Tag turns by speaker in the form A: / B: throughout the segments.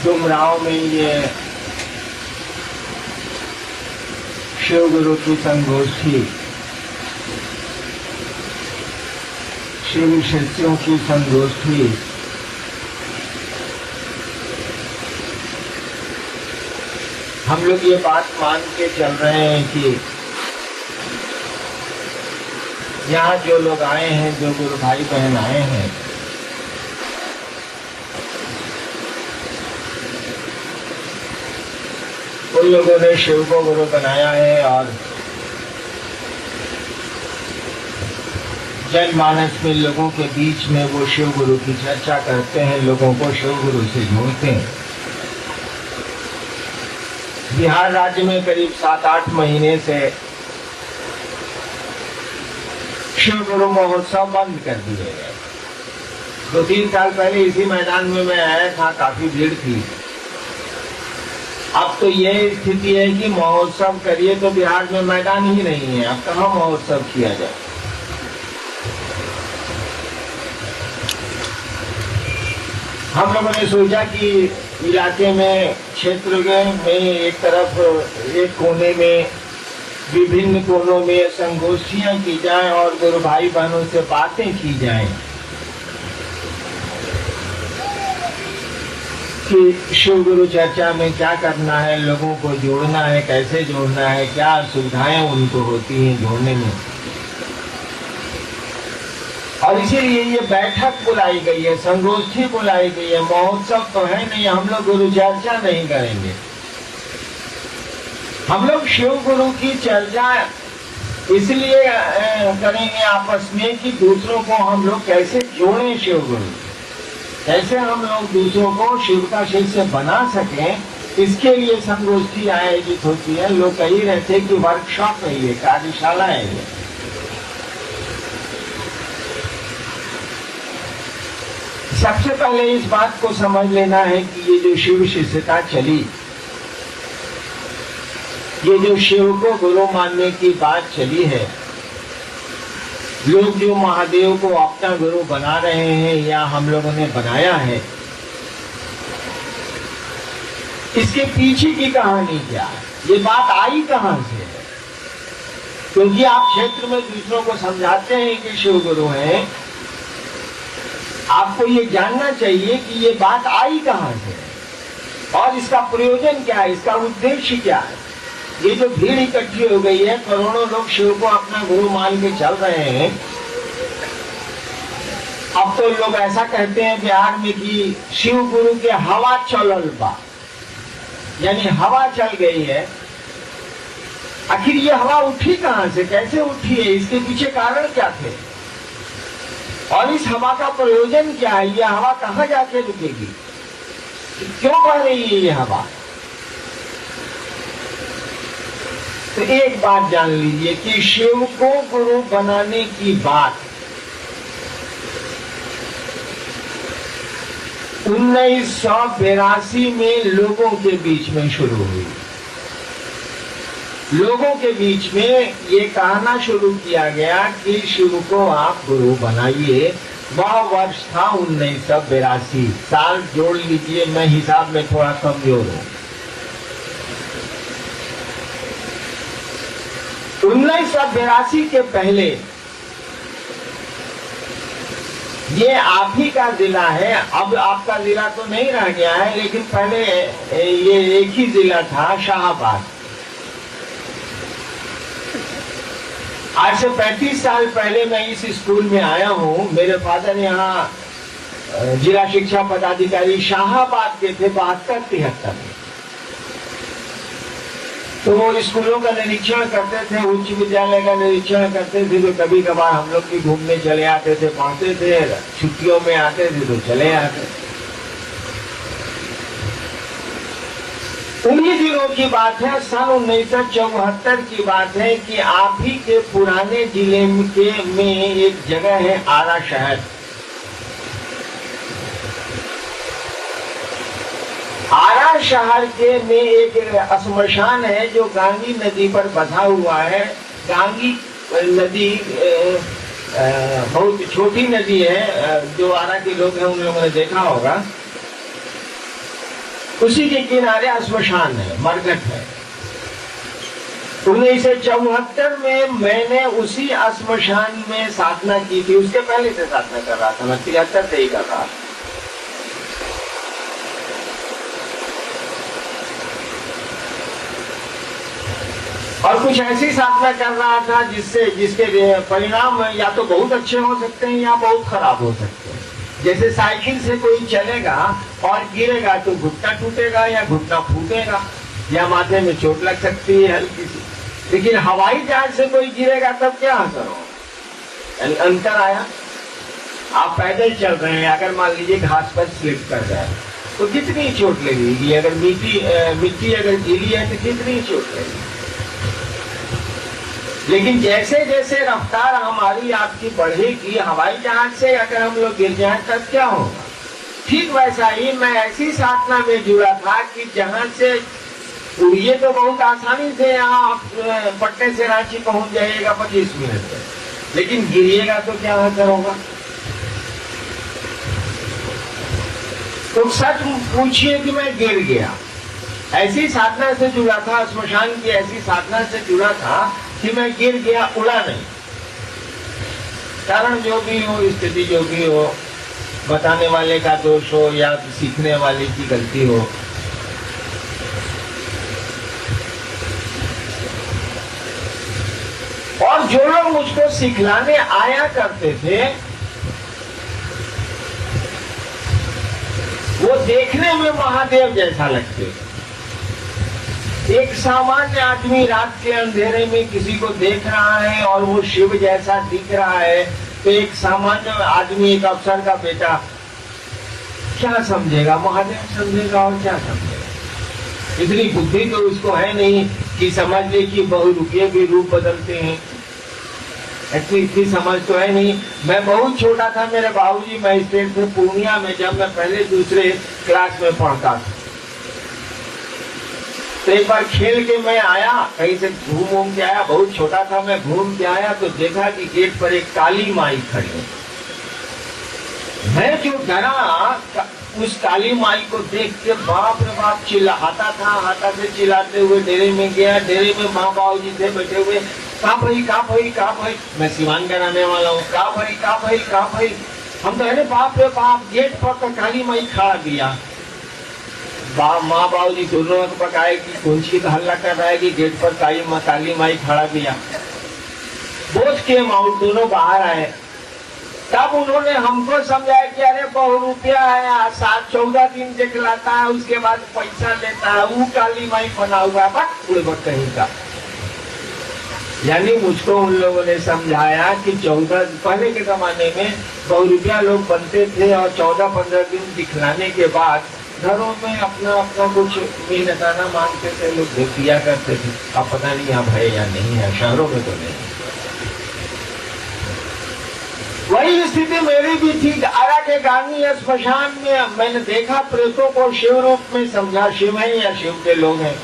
A: डुमराव में ये शिव गुरु की संगोष्ठी, शिव शिष्यों की संगोष्ठी हम लोग ये बात मान के चल रहे हैं कि यहाँ जो लोग आए हैं, जो गुरु भाई बहन आए हैं, उन लोगों ने शिव को गुरु बनाया है और जनमानस में लोगों के बीच में वो शिव गुरु की चर्चा करते हैं, लोगों को शिव गुरु से जोड़ते हैं। बिहार राज्य में करीब 7-8 महीने से शिव गुरु महोत्सव बंद कर दिए गए। 2-3 साल पहले इसी मैदान में मैं आया था, काफी भीड़ थी। अब तो ये स्थिति है कि महोत्सव करिए तो बिहार में मैदान ही नहीं है, अब कहाँ महोत्सव किया जाए। हम लोगों ने सोचा कि इलाके में, क्षेत्र में एक तरफ, एक कोने में, विभिन्न कोनों में संगोष्ठियां की जाए और गुरु भाई बहनों से बातें की जाएं कि शिव गुरु चर्चा में क्या करना है, लोगों को जोड़ना है, कैसे जोड़ना है, क्या सुविधाएं उनको होती हैं जोड़ने में। और इसीलिए ये बैठक बुलाई गई है, संगोष्ठी बुलाई गई है। महोत्सव तो है नहीं, हम लोग गुरु चर्चा नहीं करेंगे। हम लोग शिव गुरु की चर्चा इसलिए करेंगे आपस में कि दूसरों को हम लोग कैसे जोड़ें शिव गुरु, कैसे हम लोग दूसरों को शिव का शिष्य बना सकें, इसके लिए संगोष्ठी आयोजित होती है। लोग कह ही रहे थे कि वर्कशॉप है ये, कार्यशाला है ये। सबसे पहले इस बात को समझ लेना है कि ये जो शिव शिष्यता चली, ये जो शिव को गुरु मानने की बात चली है, लोग जो महादेव को अपना गुरु बना रहे हैं या हम लोगों ने बनाया है, इसके पीछे की कहानी क्या है, ये बात आई कहां से है? क्योंकि आप क्षेत्र में दूसरों को समझाते हैं कि शिव गुरु हैं, आपको ये जानना चाहिए कि ये बात आई कहां से और इसका प्रयोजन क्या है, इसका उद्देश्य क्या है। ये जो भीड़ इकट्ठी हो गई है, करोड़ों लोग शिव को अपना गुरु मान के चल रहे हैं। अब तो लोग ऐसा कहते हैं बिहार में कि शिव गुरु के हवा चलल बा, यानी हवा चल गई है। आखिर ये हवा उठी कहां से, कैसे उठी है, इसके पीछे कारण क्या थे और इस हवा का प्रयोजन क्या है? ये हवा कहां जाके रुकेगी, क्यों बह रही है ये हवा? तो एक बात जान लीजिए कि शिव को गुरु बनाने की बात 1982 में लोगों के बीच में शुरू हुई। लोगों के बीच में ये कहना शुरू किया गया कि शिव को आप गुरु बनाइए। वह वर्ष था 1982, साल जोड़ लीजिए, मैं हिसाब में थोड़ा कमजोर हूं। 1982 के पहले ये आप ही का जिला है, अब आपका जिला तो नहीं रह गया है, लेकिन पहले ये एक ही जिला था, शाहाबाद। आज से 35 साल पहले मैं इस स्कूल में आया हूँ। मेरे फादर यहाँ जिला शिक्षा पदाधिकारी शाहाबाद के थे 72-73 में। तो वो स्कूलों का निरीक्षण करते थे, उच्च विद्यालय का निरीक्षण करते थे, तो कभी कभार हम लोग भी घूमने चले आते थे, पढ़ते थे, छुट्टियों में आते थे तो चले आते। उन्हीं दिनों की बात है, सन 1974 की बात है कि आप ही के पुराने जिले में एक जगह है आरा शहर। आरा शहर के में एक श्मशान है जो गांगी नदी पर बसा हुआ है। गांगी नदी बहुत छोटी नदी है, जो आरा के लोग हैं उन लोगों ने देखा होगा। उसी के किनारे श्मशान है, मरघट है। 1974 में मैंने उसी श्मशान में साधना की थी। उसके पहले से साधना कर रहा था, मैं 73 से ही कर रहा था। और कुछ ऐसी साधना कर रहा था जिसके परिणाम या तो बहुत अच्छे हो सकते हैं या बहुत खराब हो सकते हैं। जैसे साइकिल से कोई चलेगा और गिरेगा तो घुटना टूटेगा या घुटना फूटेगा या माथे में चोट लग सकती है हल्की सी। लेकिन हवाई जहाज से कोई गिरेगा तब क्या असर हो, यानी अंतर आया। आप पैदल चल रहे हैं, अगर मान लीजिए घास पर स्लिप कर जाए तो कितनी चोट लगेगी, अगर मिट्टी अगर गीली है तो कितनी चोट लगेगी। लेकिन जैसे जैसे रफ्तार हमारी आपकी बढ़ेगी, हवाई जहाज से अगर हम लोग गिर जाए तब क्या होगा। ठीक वैसा ही मैं ऐसी साधना में जुड़ा था कि जहां से उड़िए तो बहुत आसानी से यहाँ पटने से रांची पहुंच जाइएगा 25 मिनट में, लेकिन गिरिएगा तो क्या असर होगा। तो सच पूछिए कि मैं गिर गया, ऐसी साधना से जुड़ा था, श्मशान की ऐसी साधना से जुड़ा था कि मैं गिर गया, उड़ा नहीं। कारण जो भी हो, स्थिति जो भी हो, बताने वाले का दोष हो या सीखने वाले की गलती हो, और जो लोग मुझको सिखलाने आया करते थे वो देखने में महादेव जैसा लगते। एक सामान्य आदमी रात के अंधेरे में किसी को देख रहा है और वो शिव जैसा दिख रहा है, तो एक सामान्य आदमी, एक अफसर का बेटा क्या समझेगा, महादेव समझेगा और क्या समझेगा। इतनी बुद्धि तो उसको है नहीं कि समझ ले कि बहुरूपिये भी रूप बदलते हैं, इतनी समझ तो है नहीं। मैं बहुत छोटा था, मेरे बाबूजी मजिस्ट्रेट थे पूर्णिया में, जब मैं पहले दूसरे क्लास में पढ़ता था। तो एक बार खेल के मैं आया, कहीं से घूम के आया, बहुत छोटा था मैं, घूम के आया तो देखा कि गेट पर एक काली माई खड़ी है। मैं जो डरा उस काली माई को देख के, बाप रे बाप, चिल्लाता था, हाथा से चिल्लाते हुए डेरे में गया। डेरे में माँ बाबू जी थे बैठे हुए, का भाई, मैं सिवान का रहने वाला हूँ, का भाई। हम तो अरे बाप रे बाप, गेट पर तो काली माई खड़ा दिया। माँ बाबू जी दोनों पकाए कि कौन सी हल्ला कर रहा है कि गेट पर काली माई खड़ा दिया। बोझ के माउंट दोनों बाहर आए, तब उन्होंने हमको समझाया कि अरे बहुरूपिया है, 7-14 दिन दिखलाता है, उसके बाद पैसा लेता है, वो काली माई बना हुआ है कहीं का। यानी मुझको उन लोगों ने समझाया कि 14 पहले के जमाने में बहुरूपिया लोग बनते थे और 14-15 दिन दिखलाने के बाद घरों में अपना कुछ मेहनताना मांगते थे, लोग दिया करते थे। अब पता नहीं अब है या नहीं है, शहरों में तो नहीं। वही स्थिति मेरी भी थी। आरा के गांधी श्मशान में मैंने देखा प्रेतों को, शिव रूप में समझा शिव है या शिव के लोग हैं।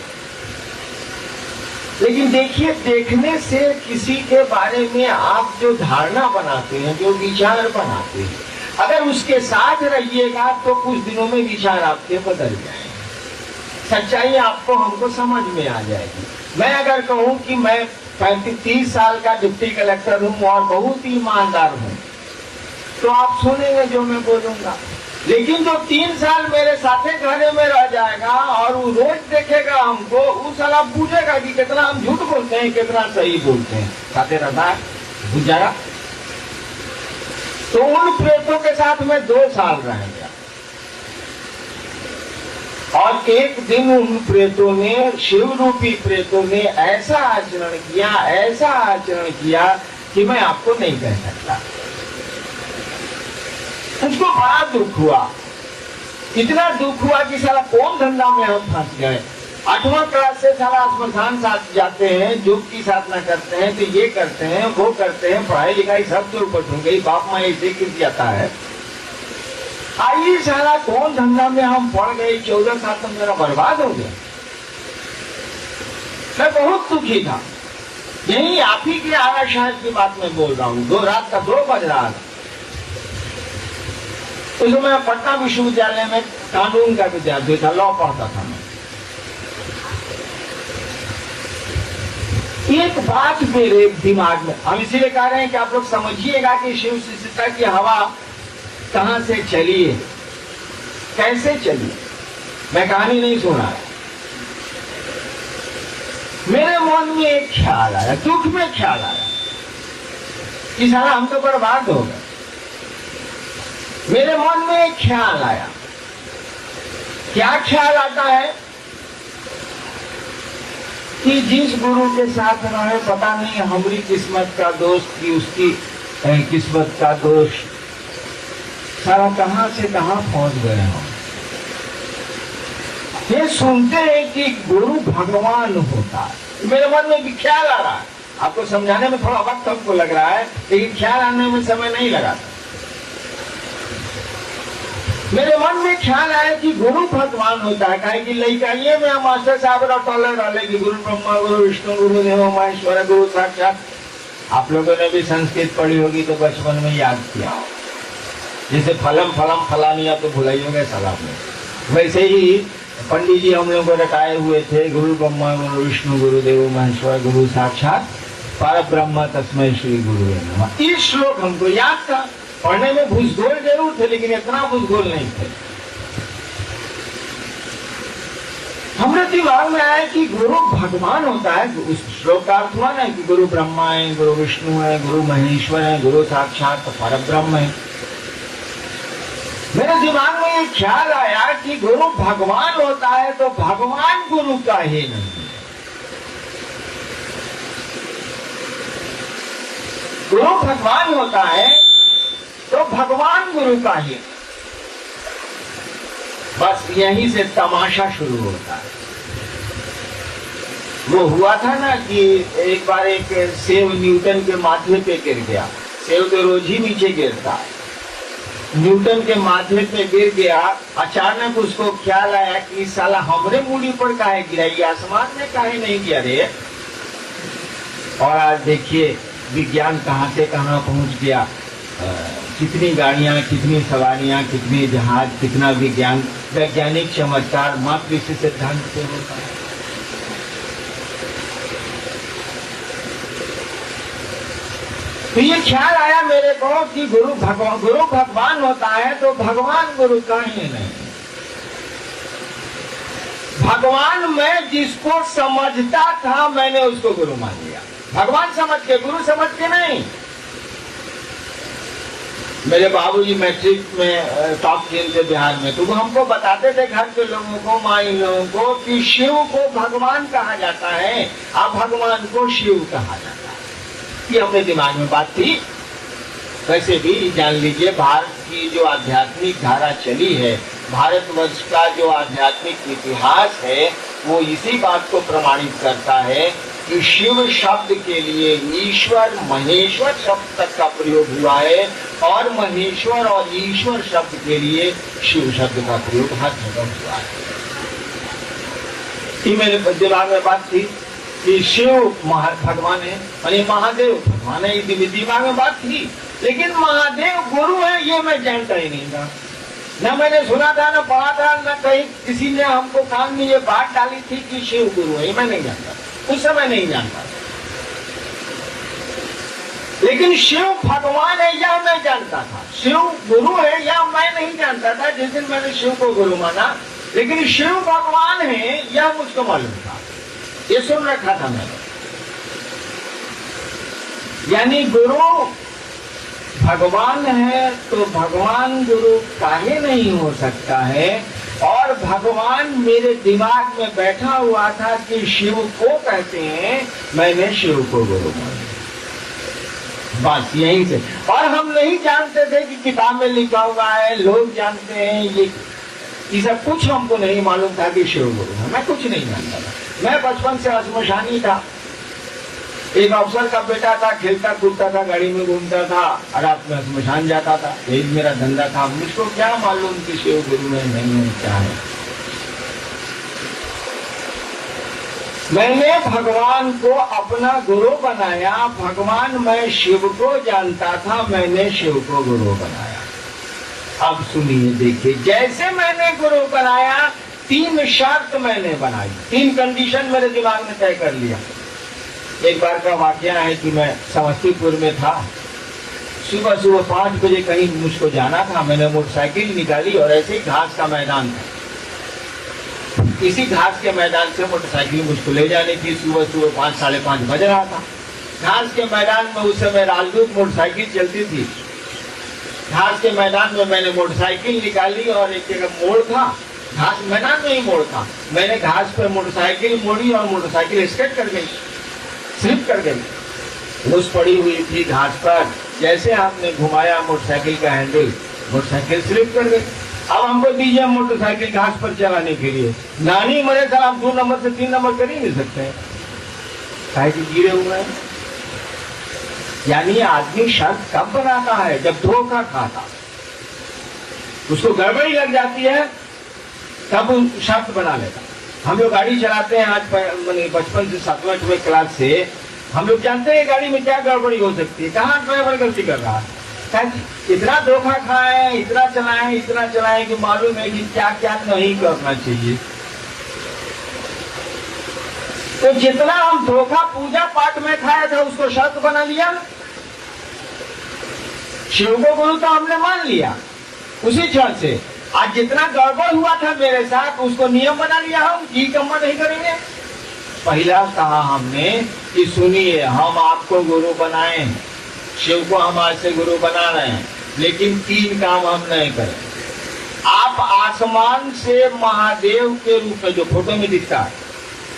A: लेकिन देखिए, देखने से किसी के बारे में आप जो धारणा बनाते हैं, जो विचार बनाते हैं, अगर उसके साथ रहिएगा तो कुछ दिनों में विचार आपके बदल जाएंगे, सच्चाई आपको हमको समझ में आ जाएगी। मैं अगर कहूं कि मैं 35-30 साल का डिप्टी कलेक्टर हूं और बहुत ही ईमानदार हूं, तो आप सुनेंगे जो मैं बोलूंगा। लेकिन जो 3 साल मेरे साथे घरे में रह जाएगा और वो रोज देखेगा हमको, वो साला पूछेगा कि कितना हम झूठ बोलते हैं, कितना सही बोलते हैं। साथे रहता है गुजारा। तो उन प्रेतों के साथ मैं 2 साल रह गया और एक दिन उन प्रेतों ने, शिव रूपी प्रेतों ने ऐसा आचरण किया कि मैं आपको नहीं कह सकता। मुझको बड़ा दुख हुआ, इतना दुख हुआ कि साला कौन धंधा में हम फंस गए। 8वां क्लास से साला श्मशान साथ जाते हैं, योग की साधना करते हैं, तो ये करते हैं, वो करते हैं, पढ़ाई लिखाई सब जो ऊपर हो गई, बाप माँ ऐसे गिर जाता है। आइए साला कौन धंधा में हम पड़ गए, 14 साल तो मेरा बर्बाद हो गया। मैं बहुत दुखी था। यही आप ही के आरा शहर की बात मैं बोल रहा हूँ। रात का 2 बज रहा था। उस समय पटना विश्वविद्यालय में कानून का विद्यार्थी था, लॉ पढ़ता था मैं। एक बात मेरे दिमाग में, हम इसीलिए कह रहे हैं कि आप लोग समझिएगा कि शिव शिष्यता की हवा कहां से चली है, कैसे चली। मैं कहानी नहीं सुना, मेरे मन में एक ख्याल आया, दुख में ख्याल आया कि साला हम तो बर्बाद हो गए। मेरे मन में एक ख्याल आया, क्या ख्याल आता है कि जिस गुरु के साथ रहे, पता नहीं हमारी किस्मत का दोष कि उसकी किस्मत का दोष, सारा कहां से कहां पहुंच गए हम। ये सुनते हैं कि गुरु भगवान होता है, मेरे मन में भी ख्याल आ रहा है। आपको समझाने में थोड़ा वक्त हमको लग रहा है, लेकिन ख्याल आने में समय नहीं लगा। मेरे मन में ख्याल आया कि गुरु भगवान होता है, कहे कि लइकाइए में मास्टर साहब रटौले रहले कि गुरु ब्रह्मा गुरु विष्णु गुरु देव महेश्वर गुरु साक्षात। आप लोगों ने भी संस्कृत पढ़ी होगी तो बचपन में याद किया, जैसे फलम फलम फलानिया तो भुलाई होंगे सलाम में, वैसे ही पंडित जी हम लोग को रटाए हुए थे, गुरु ब्रह्मा गुरु विष्णु गुरु देव महेश्वर गुरु साक्षात पर ब्रह्म तस्मै श्री गुरु नमः। इस श्लोक हमको याद था, पढ़ने में भूसगोल जरूर थे लेकिन इतना भूसगोल नहीं थे। हमने दिमाग में आया कि गुरु भगवान होता है, उस श्लोक का अर्थ हुआ ना कि गुरु ब्रह्मा है, गुरु विष्णु है, गुरु महेश्वर है, गुरु साक्षात पर ब्रह्म है। मेरे दिमाग में ये ख्याल आया कि गुरु भगवान होता है तो भगवान गुरु का ही नहीं। गुरु भगवान होता है तो भगवान गुरु का ही। बस यहीं से तमाशा शुरू होता है। वो हुआ था ना कि एक बार एक सेब न्यूटन के माथे पे गिर गया। सेब तो रोज ही नीचे गिरता है, न्यूटन के माथे पे गिर गया। अचानक उसको ख्याल आया कि साला हमरे मूड़ी पर काहे गिरा, ये आसमान में काहे नहीं गिरा रे। और आज देखिए विज्ञान कहां से कहां पहुंच गया, कितनी गाड़ियां, कितनी सवारियां, कितने जहाज, कितना विज्ञान, वैज्ञानिक चमत्कार मात्र इसी सिद्धांत से होता है। तो ये ख्याल आया मेरे को कि गुरु भगवान होता है तो भगवान गुरु का ही नहीं। भगवान मैं जिसको समझता था मैंने उसको गुरु मान लिया। भगवान समझ के, गुरु समझ के नहीं। मेरे बाबूजी मैट्रिक में टॉप 10 थे बिहार में, तो वो हमको बताते थे घर के लोगों को, माई लोगों को, कि शिव को भगवान कहा जाता है और भगवान को शिव कहा जाता है। ये अपने दिमाग में बात थी। वैसे भी जान लीजिए भारत की जो आध्यात्मिक धारा चली है, भारतवर्ष का जो आध्यात्मिक इतिहास है, वो इसी बात को प्रमाणित करता है कि शिव शब्द के लिए ईश्वर महेश्वर शब्द तक का प्रयोग हुआ है और महेश्वर और ईश्वर शब्द के लिए शिव शब्द का प्रयोग हर जगह हुआ है। ये मेरे दिमाग में बात थी कि शिव भगवान है, यानी महादेव भगवान है, ये दिमाग में बात थी। लेकिन महादेव गुरु है ये मैं जानता ही नहीं था, न मैंने सुना था, न पढ़ा था, न कहीं किसी ने हमको कान में ये बात डाली थी कि शिव गुरु है, ये मैं नहीं जानता, उस समय नहीं जानता। लेकिन शिव भगवान है यह मैं जानता था, शिव गुरु है यह मैं नहीं जानता था जिस दिन मैंने शिव को गुरु माना। लेकिन शिव भगवान है यह मुझको मालूम था, ये सुन रखा था मैंने। यानी गुरु भगवान है तो भगवान गुरु काहे नहीं हो सकता है। और भगवान मेरे दिमाग में बैठा हुआ था कि शिव को कहते हैं, मैंने शिव को गुरु माना। बस यहीं से। और हम नहीं जानते थे कि किताब में लिखा हुआ है, लोग जानते हैं, ये सब कुछ हमको नहीं मालूम था कि शिव गुरु है। मैं कुछ नहीं जानता था, मैं बचपन से असमशानी था। एक अफसर का बेटा था, खेलता कूदता था, गाड़ी में घूमता था और रात में स्मशान जाता था, यही मेरा धंधा था। मुझको क्या मालूम कि शिव गुरु है नहीं है क्या है। मैंने भगवान को अपना गुरु बनाया। भगवान मैं शिव को जानता था, मैंने शिव को गुरु बनाया। अब सुनिए, देखिए, जैसे मैंने गुरु बनाया 3 शर्त मैंने बनाई, 3 कंडीशन मेरे दिमाग में तय कर लिया। एक बार का वाकया है कि मैं समस्तीपुर में था, सुबह सुबह 5 बजे कहीं मुझको जाना था। मैंने मोटरसाइकिल निकाली और ऐसे ही घास का मैदान था, इसी घास के मैदान से मोटरसाइकिल मुझको ले जानी थी। सुबह सुबह 5 साढ़े 5 बज रहा था। घास के मैदान में उस समय राजदूत मोटरसाइकिल चलती थी। घास के मैदान में मैंने मोटरसाइकिल निकाली और एक जगह मोड़ था, घास मैदान में ही मोड़ था। मैंने घास पर मोटरसाइकिल मोड़ी और मोटरसाइकिल स्किड कर गई, स्लिप कर गई, घुस पड़ी हुई थी घास पर। जैसे आपने घुमाया मोटरसाइकिल का हैंडल, मोटरसाइकिल स्लिप कर गई। अब हमको दीजिए मोटरसाइकिल घास पर चलाने के लिए, नानी मरे सर आप 2 नंबर से 3 नंबर कर ही नहीं सकते हैं, काहे कि गिरे हुए हैं। यानी आदमी शर्त कब बनाता है? जब धोखा खाता, उसको गड़बड़ी लग जाती है तब शर्त बना लेता। हम लोग गाड़ी चलाते हैं, आज बचपन से 7वें 8वें क्लास से हम लोग जानते हैं गाड़ी में क्या गड़बड़ी हो सकती है, कहाँ ड्राइवर गलती कर रहा है। इतना धोखा खाए, इतना चलाए कि मालूम है कि क्या क्या नहीं करना चाहिए। तो जितना हम धोखा पूजा पाठ में खाया था उसको शर्त बना लिया। शिव को गुरु तो हमने मान लिया उसी क्षण से। आज जितना गड़बड़ हुआ था मेरे साथ उसको नियम बना लिया, हम जी कम्मा नहीं करेंगे। पहला कहा हमने कि सुनिए, हम आपको गुरु बनाए, शिव को हम आज से गुरु बना रहे हैं, लेकिन 3 काम हम नहीं करें। आप आसमान से महादेव के रूप में, जो फोटो में दिखता है,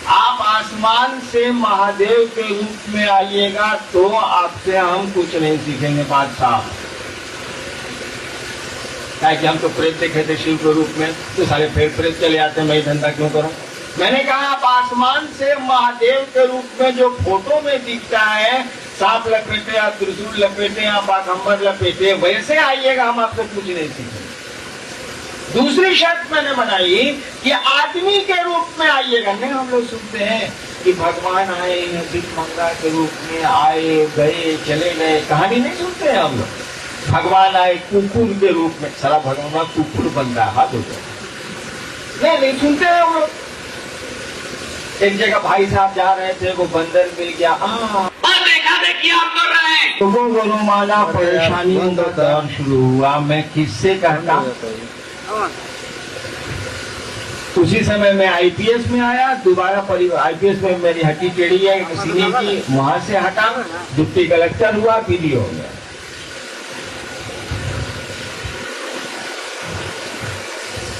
A: आप आसमान से महादेव के रूप में आइएगा तो आपसे हम कुछ नहीं सीखेंगे। बात साफ, कि हम तो प्रेत देखे थे शिव के रूप में, तो सारे फिर प्रेत चले आते, मैं धंधा क्यों करूं। मैंने कहा आप आसमान से महादेव के रूप में जो फोटो में दिखता है, सांप लपेटे या त्रिशूल लपेटे या बाघंबर लपेटे, वैसे आइएगा, हम आपसे कुछ नहीं सीखेंगे। दूसरी शर्त मैंने बनाई कि आदमी के रूप में आइएगा। नहीं, हम लोग सुनते हैं कि भगवान आए भिखमंगा के रूप में, आए गए चले गए, कहानी नहीं सुनते हैं हम लोग। भगवान आए कुकुर के रूप में, सारा भगवान कुकुर बनता है, हाथ हो गया। नहीं सुनते हैं हम लोग। एक जगह भाई साहब जा रहे थे, वो बंदर मिल गया, देखा देखिए आप कर रहे हैं, तो वो गुरु माना, परेशानियों का दौर शुरू हुआ। मैं किससे कहता, उसी समय मैं आईपीएस में आया, दोबारा आईपीएस में मेरी हड्डी टेढ़ी है सीने की, वहां से हटा, डिप्टी कलेक्टर हुआ, पीडी हो गया।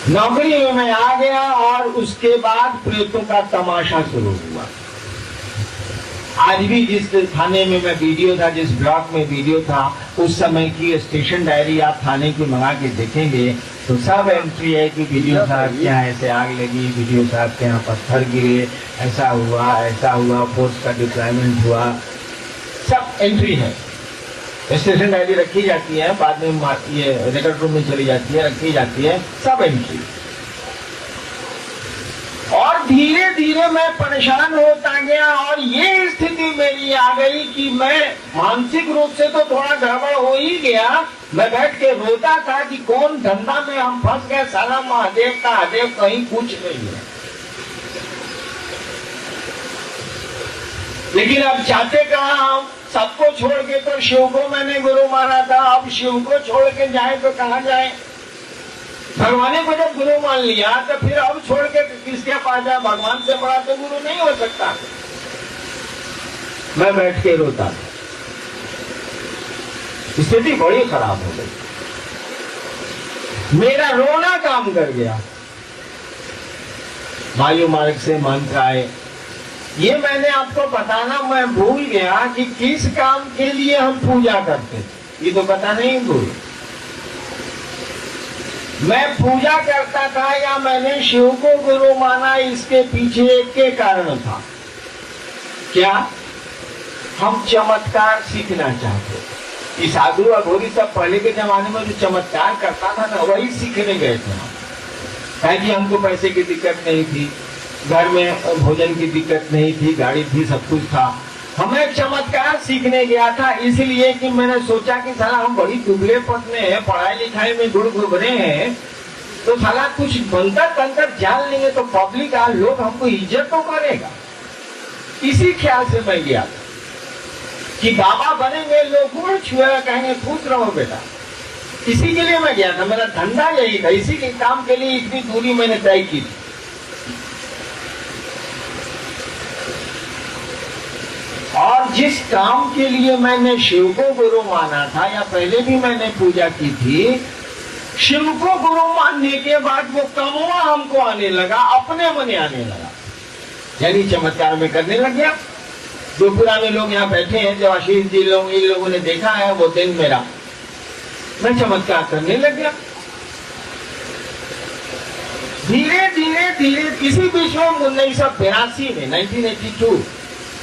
A: नौकरी में मैं आ गया और उसके बाद प्रेतों का तमाशा शुरू हुआ। आज भी जिस थाने में मैं वीडियो था, जिस ब्लॉक में वीडियो था, उस समय की स्टेशन डायरी आप थाने की मंगा के देखेंगे तो सब एंट्री है कि वीडियो साहब के यहाँ ऐसे आग लगी, वीडियो साहब के यहाँ पत्थर गिरे, ऐसा हुआ, फोर्स का डिप्लॉयमेंट हुआ, सब एंट्री है। स्टेशन डायरी रखी जाती है, बाद में ये रिकॉर्ड रूम में चली जाती है, रखी जाती है, सब एंट्री। और धीरे धीरे मैं परेशान होता गया और ये स्थिति मेरी आ गई कि मैं मानसिक रूप से तो थोड़ा गड़बड़ हो ही गया। मैं बैठ के रोता था कि कौन धंधा में हम फंस गए, सारा महादेव का आदेव कहीं कुछ नहीं है। लेकिन अब चाहते कहा, हम सबको छोड़ के, तो शिव को मैंने गुरु माना था, अब शिव को छोड़ के जाए तो कहाँ जाए। भगवान को जब गुरु मान लिया तो फिर अब छोड़ के किसके पास जाए, भगवान से बड़ा तो गुरु नहीं हो सकता। मैं बैठ के रोता था, स्थिति बड़ी खराब हो गई, मेरा रोना काम कर गया। वायु मार्ग से मंत्र आए, ये मैंने आपको बताना मैं भूल गया कि किस काम के लिए हम पूजा करते थे, ये तो पता नहीं भूल। मैं पूजा करता था या मैंने शिव को गुरु माना, इसके पीछे एक के कारण था। क्या? हम चमत्कार सीखना चाहते। इस साधु अघोरी सब पहले के जमाने में जो चमत्कार करता था ना, वही सीखने गए थे हम। कि हमको पैसे की दिक्कत नहीं थी, घर में भोजन की दिक्कत नहीं थी, गाड़ी थी, सब कुछ था, हम एक चमत्कार सीखने गया था, इसलिए कि मैंने सोचा कि साला हम बड़ी दुबले पतले हैं, पढ़ाई लिखाई में गुड़ गुबरे हैं, तो साला कुछ बनकर तंकर जान लेंगे तो पब्लिक आ लोग हमको इज्जत तो करेगा। इसी ख्याल से मैं गया था कि बाबा बनेंगे, लोग गुड़ छुएगा, कहेंगे खुश रहो बेटा। इसी के लिए मैं गया था, मेरा धंधा यही था, इसी के काम के लिए इतनी दूरी मैंने तय की थी। और जिस काम के लिए मैंने शिव को गुरु माना था, या पहले भी मैंने पूजा की थी, शिव को गुरु मानने के बाद वो कमवा हमको आने लगा, अपने मने आने लगा, यानी चमत्कार में करने लग गया। जो पुराने लोग यहाँ बैठे हैं, जो आशीष जी लोग, इन लोगों ने देखा है वो दिन मेरा, मैं चमत्कार करने लग गया। धीरे धीरे धीरे इसी बीच में 1982 में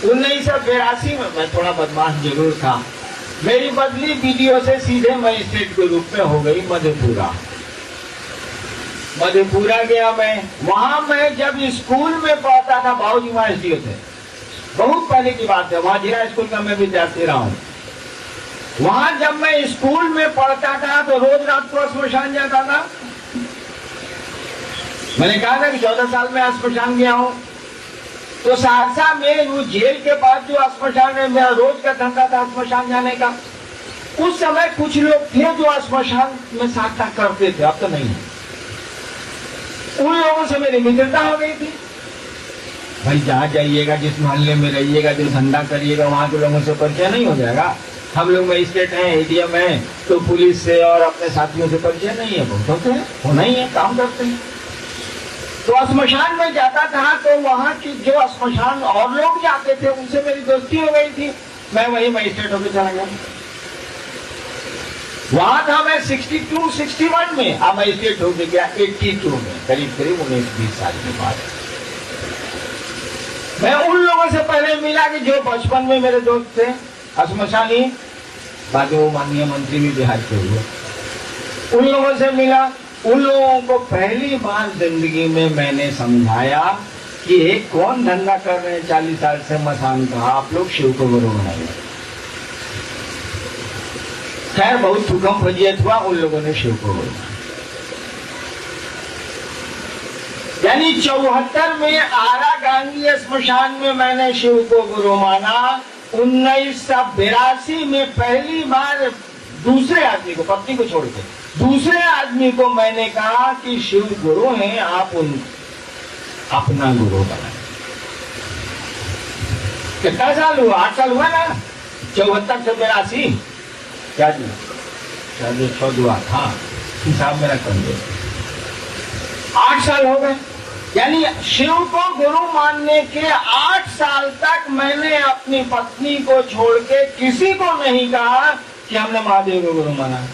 A: 1982 में मैं थोड़ा बदमाश जरूर था। मेरी बदली बीडीओ से सीधे मजिस्ट्रेट के रूप में हो गई मधेपुरा गया मैं। वहां मैं जब स्कूल में पढ़ता था, बाबूजी वहां एसडीओ थे, बहुत पहले की बात है, वहां जिला स्कूल का मैं विद्यार्थी रहा हूं। वहां जब मैं स्कूल में पढ़ता था तो रोज रात को श्मशान जाता था। मैंने कहा था कि 14 साल में श्मशान गया हूं। तो सहरसा में वो जेल के बाद जो श्मशान है, मेरा रोज का धंधा था श्मशान जाने का। उस समय कुछ लोग थे जो श्मशान में साथ करते थे, अब तो नहीं है। उन लोगों से मेरी मित्रता हो गई थी। भाई जहाँ जाइएगा, जिस मोहल्ले में रहिएगा, जो धंधा करिएगा, वहां के लोगों से परिचय नहीं हो जाएगा। हम लोग मजिस्ट्रेट हैं, एडीएम हैं, तो पुलिस से और अपने साथियों से परिचय नहीं है, बहुत होते हैं, होना ही है, काम करते हैं। तो श्मशान में जाता था, तो वहां की जो श्मशान और लोग जाते थे, उनसे मेरी दोस्ती हो गई थी। मैं वही मजिस्ट्रेट होकर चला गया। वहां था मैं 62-61 में, अब मजिस्ट्रेट हो गया 82 में, करीब 19-20 साल के बाद। मैं उन लोगों से पहले मिला कि जो बचपन में मेरे दोस्त थे, श्मशानी, बाद में वो माननीय मंत्री भी बिहार के हुए। उन लोगों से मिला। उन लोगों को पहली बार जिंदगी में मैंने समझाया कि एक कौन धंधा कर रहे हैं 40 साल से मसान का, आप लोग शिव को गुरु बनाइए। खैर बहुत हुक्म फजीयत हुआ, उन लोगों ने शिव को गुरु, यानी 74 में आरा गांधी स्मशान में मैंने शिव को गुरु माना। 1982 में पहली बार दूसरे आदमी को, पत्नी को छोड़ के दूसरे आदमी को मैंने कहा कि शिव गुरु हैं, आप उन अपना गुरु बनाए। कितना साल हुआ? 8 साल हुआ ना, 74 से 82, क्या जी 6 दुआ था, हिसाब मेरा कर दो, 8 साल हो गए। यानी शिव को गुरु मानने के 8 साल तक मैंने अपनी पत्नी को छोड़ के किसी को नहीं कहा कि हमने महादेव को गुरु माना।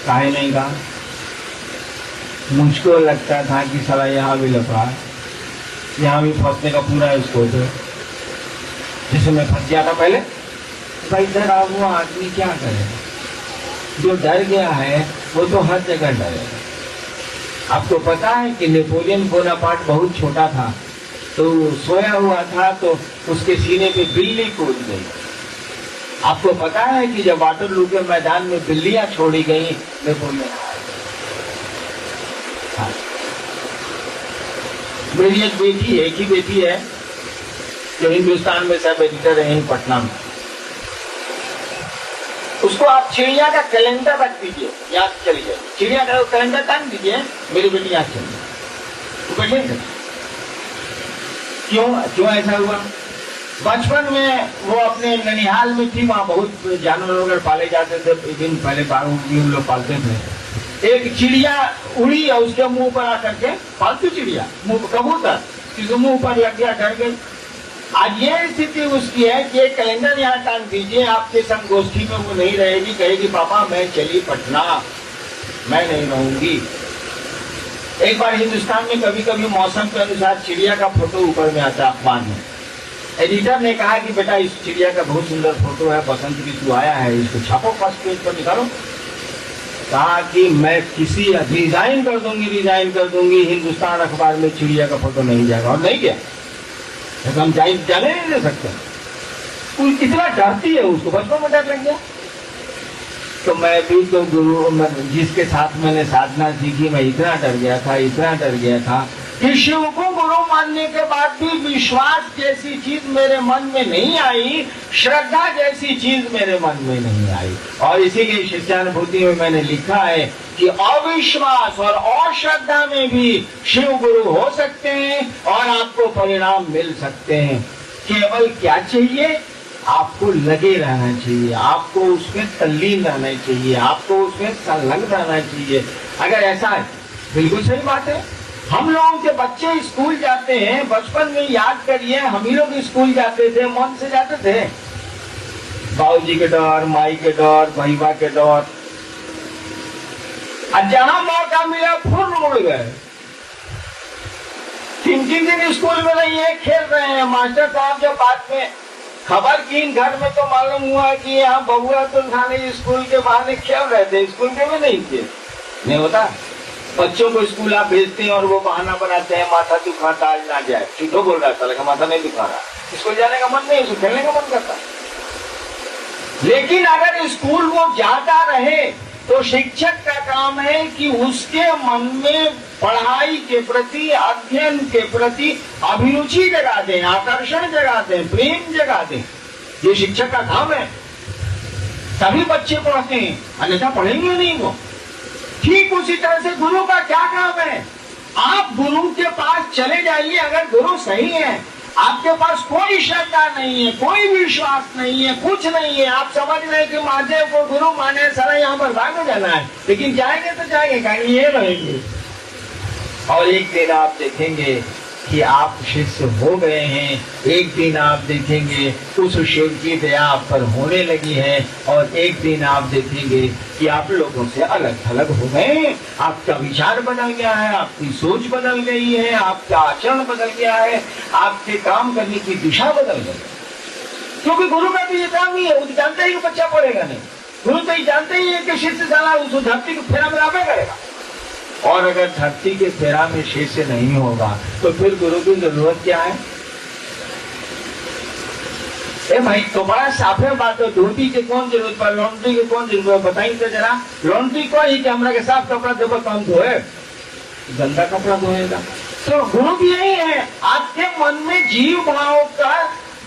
A: काहे नहीं कहा? मुझको लगता था कि साला यहाँ भी लफड़ा, यहाँ भी फंसने का पूरा स्कोप है। जैसे मैं फंस गया था पहले, भाई डरा हुआ आदमी क्या करे, जो डर गया है वो तो हर जगह डरेगा। आपको पता है कि नेपोलियन बोनापार्ट बहुत छोटा था, तो सोया हुआ था तो उसके सीने पे बिल्ली कूद गई। आपको पता है कि जब वाटरलू के मैदान में बिल्लियां छोड़ी गई नेपोलियन, हाँ। मेरी एक बेटी है, एक ही बेटी है, जो हिंदुस्तान में सब एडिटर है यहीं पटना में। उसको आप चिड़िया का कैलेंडर रख दीजिए, याद चलिए, चिड़िया का कैलेंडर टांग दीजिए, मेरी बेटी याद चलिए। क्यों ऐसा हुआ? बचपन में वो अपने ननिहाल में थी, वहाँ बहुत जानवर वगैरह पाले जाते थे, एक दिन पहले हम लोग पालते थे। एक चिड़िया उड़ी और उसके मुंह पर आकर के, पालतू चिड़िया, मुंह कबूतर, उसके मुंह पर लग गया, डर गई। आज ये स्थिति उसकी है कि एक कैलेंडर यहाँ टांग दीजिए, आपके संगोष्ठी में वो नहीं रहेगी, कहेगी पापा मैं चली पटना, मैं नहीं रहूंगी। एक बार हिंदुस्तान में कभी कभी मौसम के अनुसार चिड़िया का फोटो ऊपर में आता अखबार में। एडिटर ने कहा कि बेटा इस चिड़िया का बहुत सुंदर फोटो है, बसंत ऋतु आया है, इसको छापो, फर्स्ट पेज पर निकालो। कहा कि मैं रिजाइन कर दूंगी, हिंदुस्तान अखबार में चिड़िया का फोटो नहीं जाएगा, और नहीं गया। हम जाने नहीं दे सकते। इतना डरती है, उसको बचपन में डर लग गया। तो मैं भी तो गुरु जिसके साथ मैंने साधना सीखी, मैं इतना डर गया था कि शिव को गुरु मानने के बाद भी विश्वास जैसी चीज मेरे मन में नहीं आई, श्रद्धा जैसी चीज मेरे मन में नहीं आई। और इसीलिए शिष्यानुभूति में मैंने लिखा है कि अविश्वास और अश्रद्धा में भी शिव गुरु हो सकते हैं और आपको परिणाम मिल सकते हैं। केवल क्या चाहिए? आपको लगे रहना चाहिए, आपको उसमें तल्लीन रहना चाहिए, आपको उसमें संलग्न रहना चाहिए। अगर ऐसा है, बिल्कुल सही बात है। हम लोगों के बच्चे स्कूल जाते हैं, बचपन में याद करिए, हम ही लोग स्कूल जाते थे, मन से जाते थे, बाबूजी के डर, माई के डर, भैया के डर, और जहां मौका मिला फुल उड़ गए। 3-3 दिन स्कूल में नहीं है, खेल रहे हैं। मास्टर साहब जब बाद में खबर की घर में तो मालूम हुआ कि यहाँ बबुआ तो खाने स्कूल के बहाने खेल रहे थे, स्कूल के में नहीं थे। नहीं होता, बच्चों को स्कूल आप भेजते हैं और वो बहाना बनाते हैं, माथा दुखाता आज ना जाए, झूठो बोल रहा था, माथा नहीं दुखा रहा, स्कूल जाने का मन नहीं, उसको खेलने का मन करता। लेकिन अगर स्कूल वो जाता रहे तो शिक्षक का काम है कि उसके मन में पढ़ाई के प्रति, अध्ययन के प्रति अभिरुचि जगा दें, आकर्षण जगा दें, प्रेम जगा दें। ये शिक्षक का काम है। सभी बच्चे पढ़ते हैं, अन्यथा पढ़ेंगे नहीं वो। ठीक उसी तरह से गुरु का क्या काम है? आप गुरु के पास चले जाइए। अगर गुरु सही है, आपके पास कोई श्रद्धा नहीं है, कोई विश्वास नहीं है, कुछ नहीं है, आप समझ रहे कि महादेव को गुरु माने, सारा यहाँ पर भाग में जाना है, लेकिन जाएंगे तो जाएंगे, कहीं ये रहेंगे। और एक दिन आप देखेंगे कि आप शिष्य हो गए हैं, एक दिन आप देखेंगे उस शिव की दया आप पर होने लगी है, और एक दिन आप देखेंगे कि आप लोगों से अलग थलग हो गए। आपका विचार बदल गया है, आपकी सोच बदल गई है, आपका आचरण बदल गया है, आपके काम करने की दिशा बदल गई। क्योंकि गुरु का भी ये काम ही है, वो जानते ही कि बच्चा पढ़ेगा नहीं, गुरु तो ये जानते ही है कि शिष्य साला उस धरती को फेरा में करेगा। और अगर धरती के फेरा में शिष्य नहीं होगा तो फिर गुरु की जरूरत क्या है? ए भाई, तो बड़ा साफे बात है। धोती के कौन जरूरत पर, लॉन्ड्री के कौन जरूरत है? बताइए तो जरा। लॉन्ड्री को ही कि हमरा के साफ कपड़ा देव काम धोए, गंदा कपड़ा धोएगा। तो गुरु भी यही है, आपके मन में जीव भाव का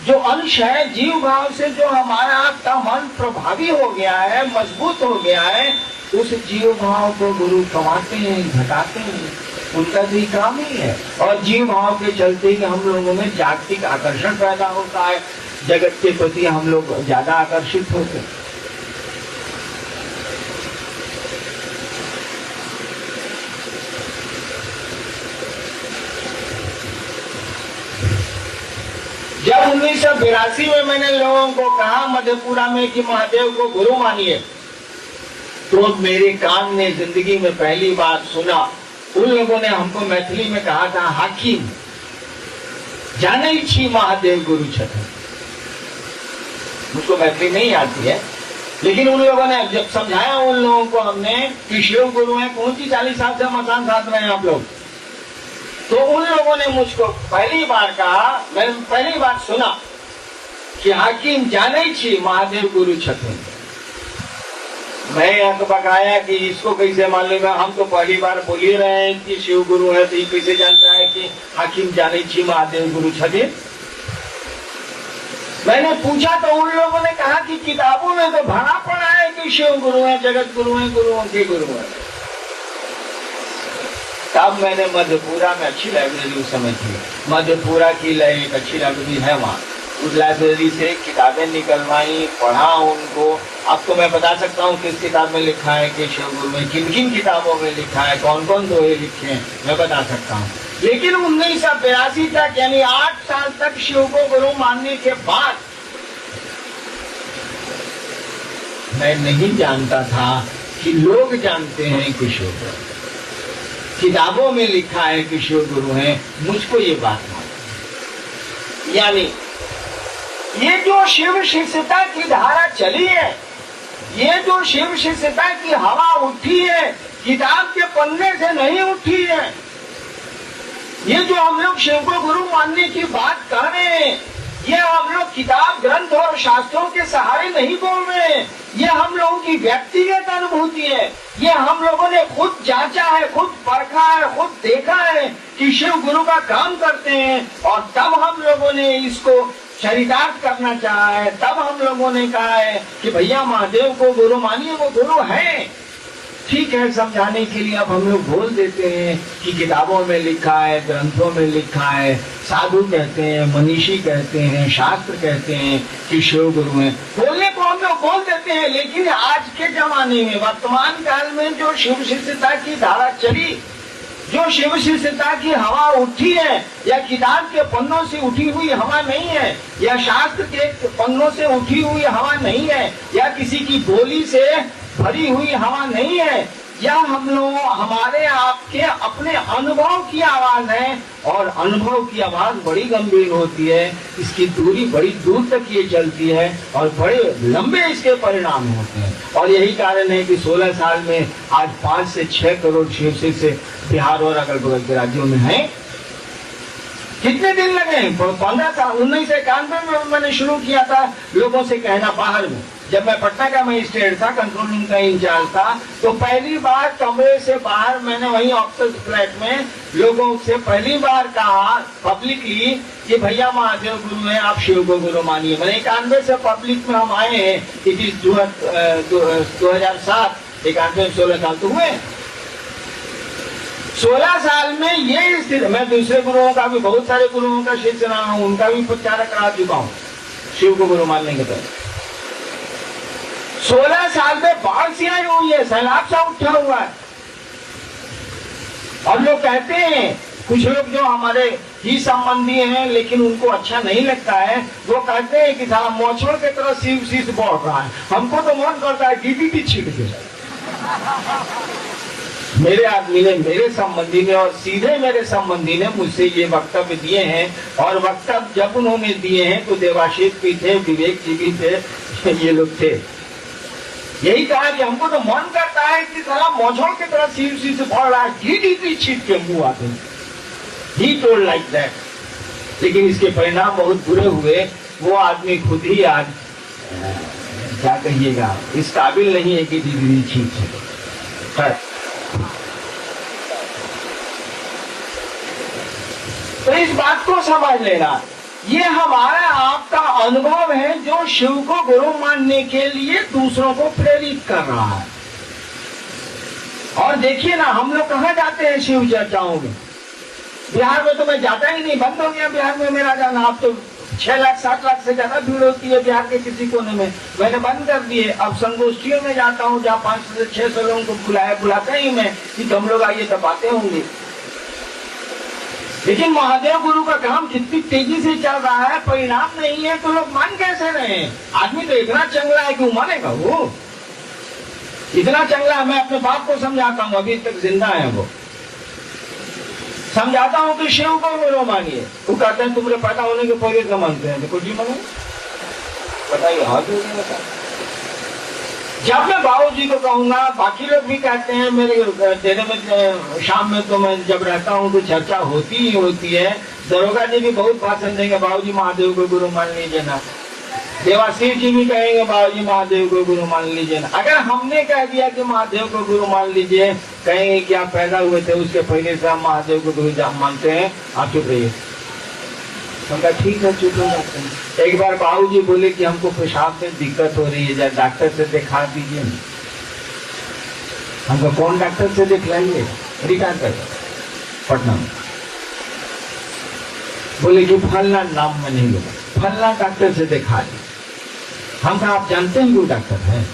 A: जो अंश है, जीव भाव से जो हमारा आपका मन प्रभावी हो गया है, मजबूत हो गया है, उस जीव भाव को गुरु कमाते हैं, घटाते हैं, उनका भी काम ही है। और जीव भाव के चलते ही हम लोगों में जागतिक आकर्षण पैदा होता है, जगत के प्रति हम लोग ज्यादा आकर्षित होते हैं। जब 1982 में मैंने लोगों को कहा मधेपुरा में कि महादेव को गुरु मानिए, तो मेरे कान ने जिंदगी में पहली बार सुना। उन लोगों ने हमको मैथिली में कहा था, हाकिम जाने छी महादेव गुरु छठन। मुझको मैथिली नहीं आती है, लेकिन उन लोगों ने जब समझाया उन लोगों को हमने कि शिव गुरु है, कौन सी 40 साल से मकान साथ रहे हैं आप लोग, तो उन लोगों ने मुझको पहली बार कहा, मैंने पहली बार सुना कि हाकिम जाने छी महादेव गुरु छठन। मैं बकाया कि इसको कैसे मालूम है, हम तो पहली बार बोल ही रहे हैं कि शिव गुरु है, तो ये कैसे जानता है कि हाकिम जाने छी महादेव गुरु छठन। मैंने पूछा तो उन लोगों ने कहा कि किताबों में तो भरा पड़ा है कि शिव गुरु है, जगत गुरु है, गुरुओं के गुरु है। तब मैंने मधेपुरा में, अच्छी लाइब्रेरी उस समय थी, मधेपुरा की एक अच्छी लाइब्रेरी है वहाँ, उस लाइब्रेरी से किताबें निकलवाई, पढ़ा उनको। अब तो मैं बता सकता हूँ किस किताब में लिखा है कि शिव गुरु में, किन किन किताबों में लिखा है, कौन कौन दोहे लिखे हैं, मैं बता सकता हूँ। लेकिन 1982 तक, यानी 8 साल तक शिव को गुरु मानने के बाद मैं नहीं जानता था कि लोग जानते हैं कि शिव गुरु, किताबों में लिखा है कि शिव गुरु है। मुझको ये बात मालूम, यानी ये जो शिव शिष्यता की धारा चली है, ये जो शिव शिष्यता की हवा उठी है, किताब के पन्ने से नहीं उठी है। ये जो हम लोग शिव को गुरु मानने की बात कर रहे हैं, ये हम लोग किताब ग्रंथ और शास्त्रों के सहारे नहीं बोल रहे हैं, ये हम लोगों की व्यक्तिगत अनुभूति है। ये हम लोगों ने खुद जांचा है, खुद परखा है, खुद देखा है कि शिव गुरु का काम करते हैं, और तब हम लोगों ने इसको चरितार्थ करना चाहा है। तब हम लोगों ने कहा है कि भैया महादेव को गुरु मानिए, वो गुरु है। ठीक है, समझाने के लिए अब हम लोग बोल देते हैं कि किताबों में लिखा है, ग्रंथों में लिखा है, साधु कहते हैं, मनीषी कहते हैं, शास्त्र कहते हैं कि शिव गुरु है। बोलने को हम लोग बोल देते हैं, लेकिन आज के जमाने में, वर्तमान काल में जो शिव शिष्यता की धारा चली, जो शिव शिष्यता की हवा उठी है, या किताब के पन्नों से उठी हुई हवा नहीं है, या शास्त्र के पन्नों से उठी हुई हवा नहीं है, या किसी की बोली से भरी हुई हवा नहीं है, या हम लोग हमारे आपके अपने अनुभव की आवाज है। और अनुभव की आवाज बड़ी गंभीर होती है, इसकी दूरी बड़ी दूर तक ये चलती है, और बड़े लंबे इसके परिणाम होते हैं। और यही कारण है कि 16 साल में आज 5 से 6 करोड़ शिव शिष्य बिहार और अगल बगल के राज्यों में हैं। कितने दिन लगे? 15 साल। 1991 में मैंने शुरू किया था लोगों से कहना बाहर में, जब मैं पटना का मजिस्ट्रेट था, कंट्रोलिंग का इंचार्ज था, तो पहली बार कमरे से बाहर मैंने वहीं ऑफिस फ्लैट में लोगों से पहली बार कहा पब्लिकली कि भैया महादेव गुरु है, आप शिव को गुरु मानिए। मैंने 91 से पब्लिक में हम आए हैं, इट इज 2007, 91 16 साल तो हुए। 16 साल में ये स्थिति, मैं दूसरे गुरुओं का भी, बहुत सारे गुरुओं का शिष्य रहा हूं, उनका भी प्रचार करा चुका हूं शिव को गुरु मानने के तरफ। 16 साल में बाढ़ सी आई हुई है, सैलाब सा उठा हुआ है। और लोग कहते हैं, कुछ लोग जो हमारे ही संबंधी हैं लेकिन उनको अच्छा नहीं लगता है, वो कहते हैं कि साला मोछड़ के तरह शिव शीश बढ़ रहा है। हमको तो मन करता है डीडीटी छीट के। मेरे आदमी ने, मेरे संबंधी ने, और सीधे मेरे संबंधी ने मुझसे ये वक्तव्य दिए हैं, और वक्तव्य जब उन्होंने दिए हैं तो देवाशीष भी थे, विवेक जी भी थे, ये लोग थे। यही कहा कि हमको तो मन करता है कि साला मोछड़ की तरह शिव शीश बढ़ रहा है, डीडीटी छीट के मुंह आते हैं। He told like that। लेकिन इसके परिणाम बहुत बुरे हुए। वो आदमी खुद ही आज क्या कहिएगा, इस काबिल नहीं है कि डीडीटी छीट सके। तो इस बात को समझ लेना, ये हमारा आपका अनुभव है जो शिव को गुरु मानने के लिए दूसरों को प्रेरित कर रहा है। और देखिए ना, हम लोग कहाँ जाते हैं शिव चर्चाओं में? बिहार में तो मैं जाता ही नहीं, बंद हो गया बिहार में मेरा जाना। अब तो 6 लाख 7 लाख से ज्यादा भीड़ होती है बिहार के किसी कोने में, मैंने बंद कर दिए। अब संगोष्ठियों में जाता हूँ जहाँ 500 से 600 लोगों को बुलाता ही मैं कि तुम लोग आइए, तब आते होंगे। लेकिन महादेव गुरु का काम कितनी तेजी से चल रहा है, परिणाम नहीं है, तो लोग मान कैसे रहे हैं? आदमी तो इतना चंगला है कि वो मानेगा, वो इतना चंगला है। मैं अपने बाप को समझाता हूँ, अभी तक जिंदा है वो, समझाता हूँ कि शिव को गुरु मानिए। वो कहते हैं तुम्हारे पैदा होने के पहले क्या मानते हैं? देखो जी मानो, बताइए। हाथ हो गया। जब मैं बाबू जी को कहूंगा, बाकी लोग भी कहते हैं, मेरे डेरे में शाम में तो मैं जब रहता हूँ तो चर्चा होती ही होती है। दरोगा जी भी बहुत भाषण देंगे, बाबू जी महादेव को गुरु मान लीजिए ना। देवाशीष जी भी कहेंगे, बाबू जी महादेव को गुरु मान लीजिए ना। अगर हमने कह दिया कि महादेव को गुरु मान लीजिए, कहेंगे कि आप पैदा हुए थे उसके पहले से हम महादेव को गुरु मानते हैं, आप चुप रहिए। उनका ठीक है, चुप हो जाते हैं। एक बार बाबू जी बोले कि हमको पेशाब में दिक्कत हो रही है, डॉक्टर से दिखा दीजिए। हमको कौन डॉक्टर से दिखलाएंगे? रिटायर कर पटना में। बोले कि फलना नाम में नहीं लगा, फलना डॉक्टर से दिखा दी। हम कहा आप जानते हैं वो डॉक्टर है?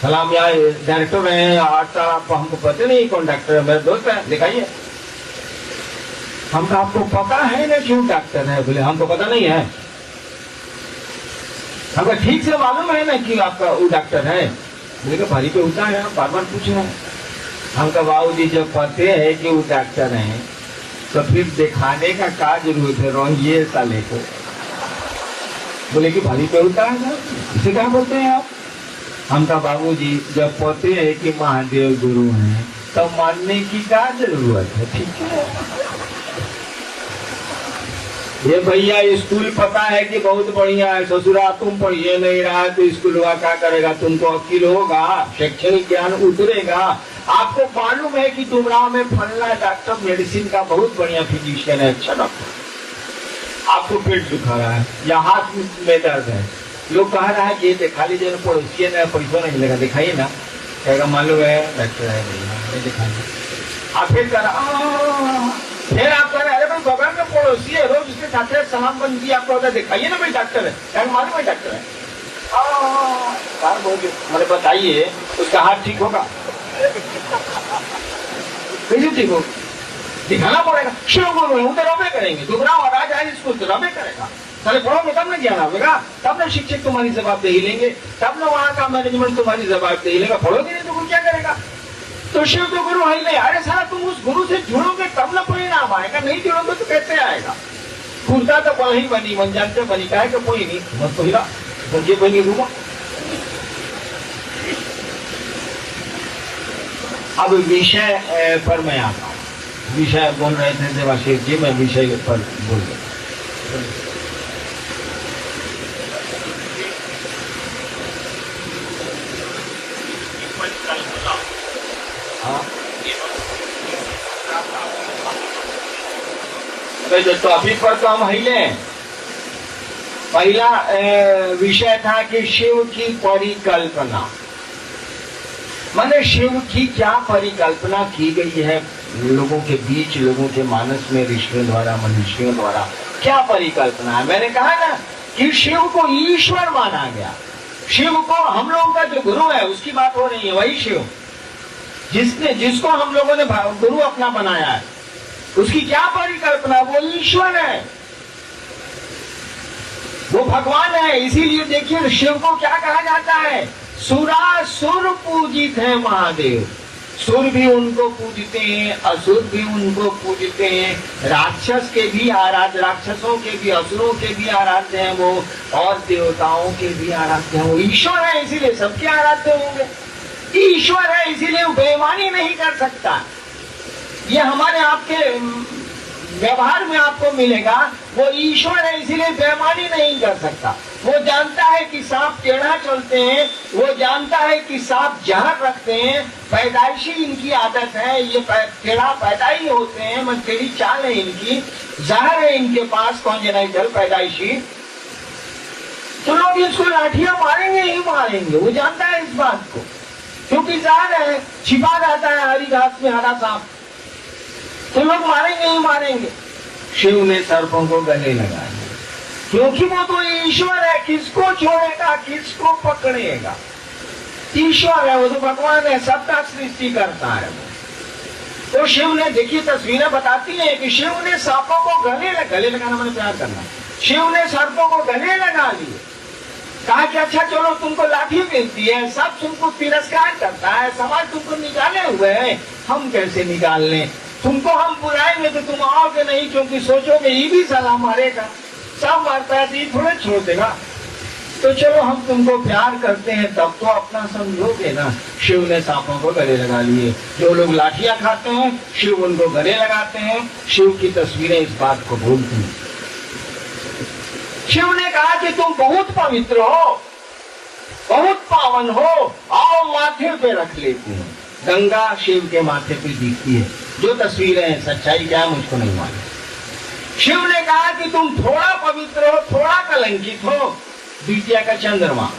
A: सलाम, यहाँ डायरेक्टर है 8 साल, आपको हमको पता नहीं कौन डॉक्टर है, मेरे दोस्त है, दिखाइए। हम कहा आपको पता है ना क्यों डॉक्टर है? बोले हमको पता नहीं है। हमको ठीक से मालूम है ना कि आपका वो डॉक्टर है? बोले भारी पे होता है, बार बार पूछ रहे हैं। हमका बाबू जी जब पते है कि वो डॉक्टर है तो फिर दिखाने का क्या जरूरत है रोहिए साले को? बोले कि भारी पे होता है ना, इसे क्या बोलते हैं आप? हमका बाबू जी जब पते है कि महादेव गुरु हैं तो मानने की क्या जरूरत है? ठीक है, ये भैया स्कूल पता है कि बहुत बढ़िया है, ससुरा तुम पढ़िए नहीं रहा है तो स्कूल वाला क्या करेगा, तुमको अकील होगा, शैक्षणिक ज्ञान उतरेगा। आपको मालूम है कि डुमराव में फलना डॉक्टर मेडिसिन का बहुत बढ़िया फिजिशियन है, अच्छा डॉक्टर। आपको पेट दुखा रहा है या हाथ में दर्द है, लोग कह रहा है कि दिखा लीजिए, पड़ोसी है, पैसा नहीं मिलेगा, दिखाइए ना, कहेगा मालूम है डॉक्टर है नहीं दिखाइए। आप फिर आप कह रहे अरे भाई बगल में पड़ोसी है, रोज उसके साथ सलाम बन दिया, आपको होता दिखाइए ना भाई डॉक्टर है, मालूम है डॉक्टर है। मैंने बताइए उसका हाथ ठीक होगा, कैसे ठीक होगा, दिखाना पड़ेगा। शिव गुरु है, तो रबे करेंगे, डुमराव राज है स्कूल तो रबे करेगा, सारे पढ़ोगे तब न ज्ञान आएगा, तब न शिक्षक तुम्हारी जवाबदेही लेंगे, तब न वहाँ का मैनेजमेंट तुम्हारी जवाबदेही लेगा। पढ़ोगे नहीं तो गुरु क्या करेगा। तो शिव तो गुरु है नहीं, अरे सारा तुम उस गुरु से जुड़ोगे तब न परिणाम आएगा, नहीं जुड़ोगे तो कैसे आएगा। खुलता तो पल ही बनी, मन जानते बनी, का है कि कोई नहीं बस पहिला ये बनी घूमा। अब विषय पर मैं आता हूँ, विषय बोल रहे थे देवाशीष जी, मैं विषय पर बोल रहा जो टॉपिक पर तो हम हिले। पहला विषय था कि शिव की परिकल्पना, माने शिव की क्या परिकल्पना की गई है लोगों के बीच, लोगों के मानस में, ऋषियों द्वारा, मनुष्यों द्वारा क्या परिकल्पना है। मैंने कहा ना कि शिव को ईश्वर माना गया, शिव को हम लोगों का जो गुरु है उसकी बात हो रही है, वही शिव जिसको हम लोगों ने गुरु अपना बनाया है, उसकी क्या परिकल्पना, वो ईश्वर है, वो भगवान है। इसीलिए देखिए शिव को क्या कहा जाता है, सुरासुर पूजित है महादेव। सुर भी उनको पूजते हैं, असुर भी उनको पूजते हैं, राक्षस के भी आराध्य, राक्षसों के भी, असुरों के भी आराध्य हैं वो, और देवताओं के भी आराध्य हैं वो। ईश्वर है इसीलिए सबके आराध्य होंगे, ईश्वर है इसीलिए वो बेईमानी नहीं कर सकता। ये हमारे आपके व्यवहार में आपको मिलेगा, वो ईश्वर है इसीलिए बेईमानी नहीं कर सकता। वो जानता है कि सांप टेढ़ा चलते हैं, वो जानता है कि सांप जहर रखते हैं, पैदाइशी इनकी आदत है, ये टेढ़ा पैदा ही होते हैं, मतलब टेढ़ी चाल है इनकी, जहर है इनके पास कॉन्जेनाइटल पैदाइशी, तो लोग इसको लाठियां मारेंगे ही मारेंगे, वो जानता है इस बात को, क्योंकि जहर है, छिपा रहता है हरी घास में हरा सांप, तो लोग मारेंगे ही मारेंगे। शिव ने सर्पों को गले लगा दिया, क्योंकि वो तो ईश्वर है, किसको छोड़ेगा, किसको पकड़ेगा, ईश्वर है वो तो भगवान है, सबका सृष्टि करता है वो। तो शिव ने, देखिए तस्वीरें बताती हैं कि शिव ने सांपों को गले लगाना मैंने प्यार करना, शिव ने सर्पों को गले लगा लिए, कहा कि अच्छा चलो तुमको लाठी मिलती है, सब तुमको तिरस्कार करता है, समाज तुमको निकाले हुए है, हम कैसे निकाल लें, तुमको हम बुलाएंगे तो तुम आओगे नहीं, क्योंकि सोचोगे ये भी साला मारेगा, सब मारता है तो ये थोड़े छोड़ देगा, तो चलो हम तुमको प्यार करते हैं तब तो अपना समझोगे ना। शिव ने सांपों को गले लगा लिए, जो लोग लाठियां खाते हैं शिव उनको गले लगाते हैं, शिव की तस्वीरें इस बात को बोलती हैं। शिव ने कहा कि तुम बहुत पवित्र हो, बहुत पावन हो, आओ माथे पे रख लेती हूँ। गंगा शिव के माथे पे दिखती है, जो तस्वीरें हैं सच्चाई क्या है मुझको नहीं मालूम। शिव ने कहा कि तुम थोड़ा पवित्र हो, थोड़ा कलंकित हो, द्वितीया का चंद्रमा,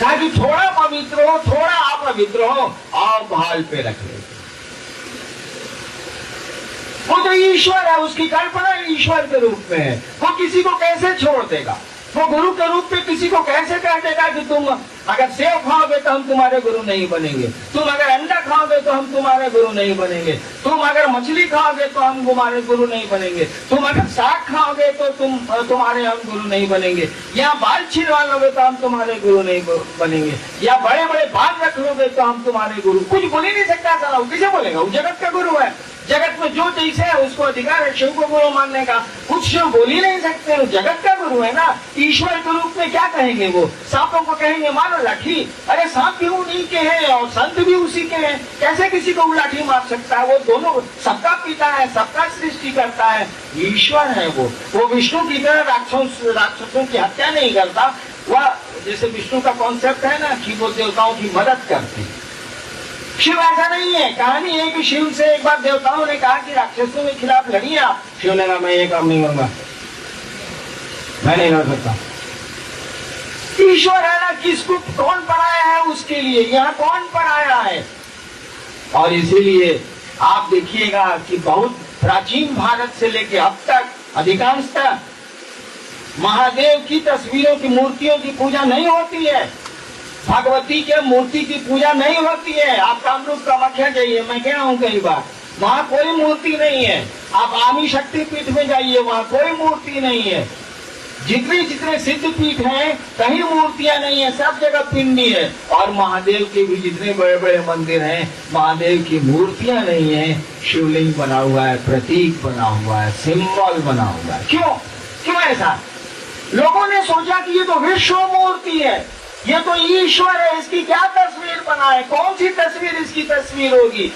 A: कहा कि थोड़ा पवित्र हो, थोड़ा अपवित्र हो, आओ भाल पे रख ले। वो तो ईश्वर है, उसकी कल्पना ईश्वर के रूप में है, वो किसी को कैसे छोड़ देगा, वो गुरु के रूप में किसी को कैसे कह देगा कि तुम अगर सेब खाओगे तो हम तुम्हारे गुरु नहीं बनेंगे, तुम अगर अंडा खाओगे तो हम तुम्हारे गुरु नहीं बनेंगे, तुम अगर मछली खाओगे तो हम तुम्हारे गुरु नहीं बनेंगे, तुम अगर साग खाओगे तो तुम्हारे हम गुरु नहीं बनेंगे, या बाल छिलवा लोगे तो हम तुम्हारे गुरु नहीं बनेंगे, या बड़े बड़े बाल रख लोगे तो हम तुम्हारे गुरु। कुछ बोल ही नहीं सकता साला, किसे बोलेगा, वो जगत का गुरु है, जगत में जो जैसे है उसको अधिकार है शिव को गुरु मानने का। कुछ शिव बोल ही नहीं सकते, जगत का गुरु है ना। ईश्वर के रूप में क्या कहेंगे वो? सांपों को कहेंगे मारो लाठी, अरे सांप भी उन्हीं के हैं और संत भी उसी के हैं, कैसे किसी को लाठी मार सकता है? वो दोनों सबका पिता है, सबका सृष्टि करता है, ईश्वर है वो विष्णु की तरह राक्षसों की हत्या नहीं करता। वह जैसे विष्णु का कॉन्सेप्ट है ना कि वो देवताओं की मदद करते हैं, शिव ऐसा नहीं है। कहानी है कि शिव से एक बार देवताओं ने कहा कि राक्षसों के खिलाफ लड़िए आप। शिव ने कहा मैं ये काम नहीं करूंगा, मैं नहीं लड़ सकता। ईश्वर है ना, किसको कौन बनाया है उसके लिए, यहाँ कौन बनाया है? और इसीलिए आप देखिएगा कि बहुत प्राचीन भारत से लेकर अब तक अधिकांशतः महादेव की तस्वीरों की मूर्तियों की पूजा नहीं होती है, भगवती के मूर्ति की पूजा नहीं होती है। आप कामरूप कामाख्या जाइए, मैं गया हूँ कई बार, वहाँ कोई मूर्ति नहीं है। आप आमी शक्तिपीठ में जाइए, वहाँ कोई मूर्ति नहीं है। जितने सिद्ध पीठ हैं कहीं मूर्तियां नहीं है, सब जगह पिंडी है। और महादेव के भी जितने बड़े बड़े मंदिर हैं, महादेव की मूर्तियां नहीं है, शिवलिंग बना हुआ है, प्रतीक बना हुआ है, सिंबल बना हुआ है। क्यों ऐसा? लोगों ने सोचा कि ये तो विश्व मूर्ति है, ये तो ईश्वर है, इसकी क्या तस्वीर बनाए, कौन सी तस्वीर इसकी तस्वीर होगी?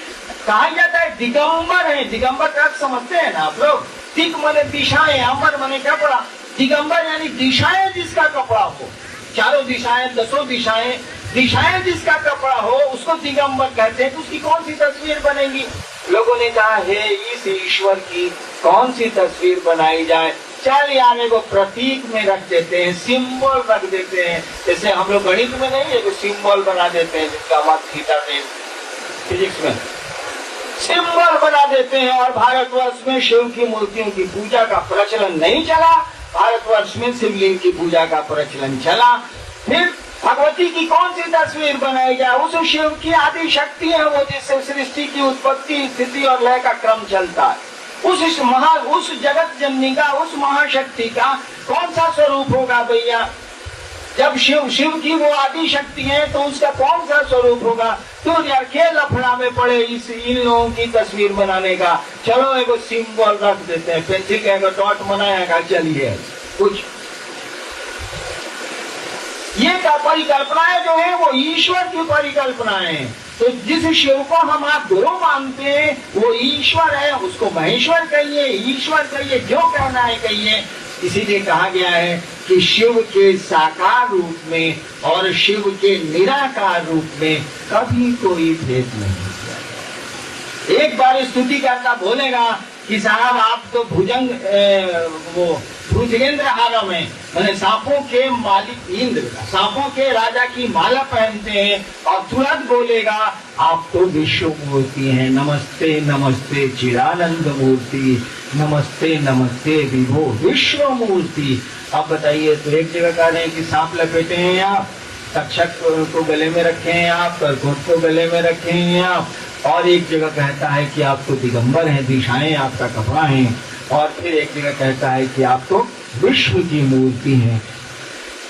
A: कहा जाता है दिगंबर है। दिगंबर का समझते हैं ना आप लोग? दिग माने दिशाएं, अंबर माने कपड़ा, दिगंबर यानी दिशाएं जिसका कपड़ा हो, चारों दिशाएं, दसों दिशाएं, दिशाएं जिसका कपड़ा हो उसको दिगंबर कहते हैं। तो उसकी कौन सी तस्वीर बनेगी? लोगों ने कहा है इस ईश्वर की कौन सी तस्वीर बनाई जाए? चल यार को प्रतीक में रख देते हैं, सिंबल रख देते हैं। जैसे हम लोग गणित में नहीं है कि सिंबल बना देते हैं, जिसका बात थीटा में फिजिक्स में सिंबल बना देते हैं। और भारतवर्ष में शिव की मूर्तियों की पूजा का प्रचलन नहीं चला, भारतवर्ष में शिवलिंग की पूजा का प्रचलन चला। फिर भगवती की कौन सी तस्वीर बनाई जाए? उस शिव की आदि शक्ति है वो, जिससे सृष्टि की उत्पत्ति, स्थिति और लय का क्रम चलता है। उस जगत जननी का, उस महाशक्ति का कौन सा स्वरूप होगा भैया? जब शिव की वो आदि शक्ति है तो उसका कौन सा स्वरूप होगा? तो यार के लफड़ा में पड़े इन लोगों की तस्वीर बनाने का। चलो एक सिंबल रख देते हैं, पेंसिल का डॉट बनाएगा, चलिए कुछ ये परिकल्पनाएं जो है वो ईश्वर की परिकल्पनाएं हैं। तो जिस शिव को हम आप गुरु मानते हैं वो ईश्वर है, उसको महेश्वर कहिए, ईश्वर कहिए, जो कहना है कहिए। इसीलिए कहा गया है कि शिव के साकार रूप में और शिव के निराकार रूप में कभी कोई भेद नहीं। एक बार स्तुति करता बोलेगा कि साहब आप तो भुजगेंद्र हारम है, मैंने सांपों के मालिक इंद्र, सांपों के राजा की माला पहनते हैं, और तुरंत बोलेगा आप तो विश्व मूर्ति हैं, नमस्ते नमस्ते चिदानंद मूर्ति, नमस्ते नमस्ते विभो विश्व मूर्ति। अब बताइए, तो एक जगह कह रहे हैं कि सांप लपेटे हैं आप, तक्षक को गले में रखे हैं आप, करकोट को गले में रखे हैं आप, और एक जगह कहता है कि आप तो दिगंबर हैं, दिशाएं आपका कपड़ा है, और फिर एक जगह कहता है कि आप तो विश्व की मूर्ति हैं।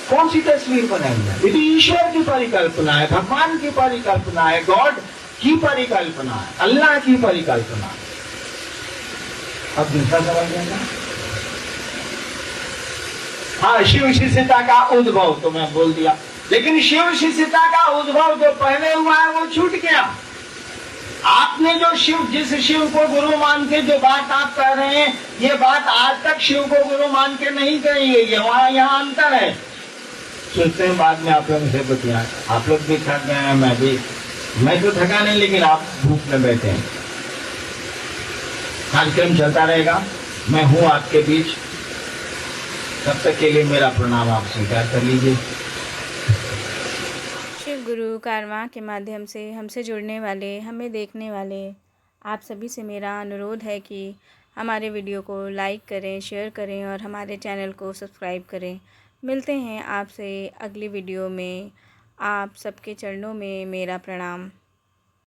A: कौन सी तस्वीर बनाई है? ये तो ईश्वर की परिकल्पना है, भगवान की परिकल्पना है, गॉड की परिकल्पना है, अल्लाह की परिकल्पना है। अब दूसरा सवाल क्या था? हाँ, शिव शिष्यता का उद्भव तो मैं बोल दिया, लेकिन शिव शिष्यता का उद्भव जो पहले हुआ है वो छूट गया। आपने जो जिस शिव को गुरु मान के जो बात आप कह रहे हैं, ये बात आज तक शिव को गुरु मान के नहीं कही गई है, वहाँ यहाँ अंतर है। सोचते हैं बाद में आप लोगों से बतिया, आप लोग भी थक गए हैं, मैं तो थका नहीं, लेकिन आप धूप में बैठे हैं। कार्यक्रम चलता रहेगा, मैं हूँ आपके बीच, तब तक के लिए मेरा प्रणाम आप स्वीकार कर लीजिए।
B: शिव गुरु कारवां के माध्यम से हमसे जुड़ने वाले, हमें देखने वाले आप सभी से मेरा अनुरोध है कि हमारे वीडियो को लाइक करें, शेयर करें और हमारे चैनल को सब्सक्राइब करें। मिलते हैं आपसे अगली वीडियो में। आप सबके चरणों में मेरा प्रणाम।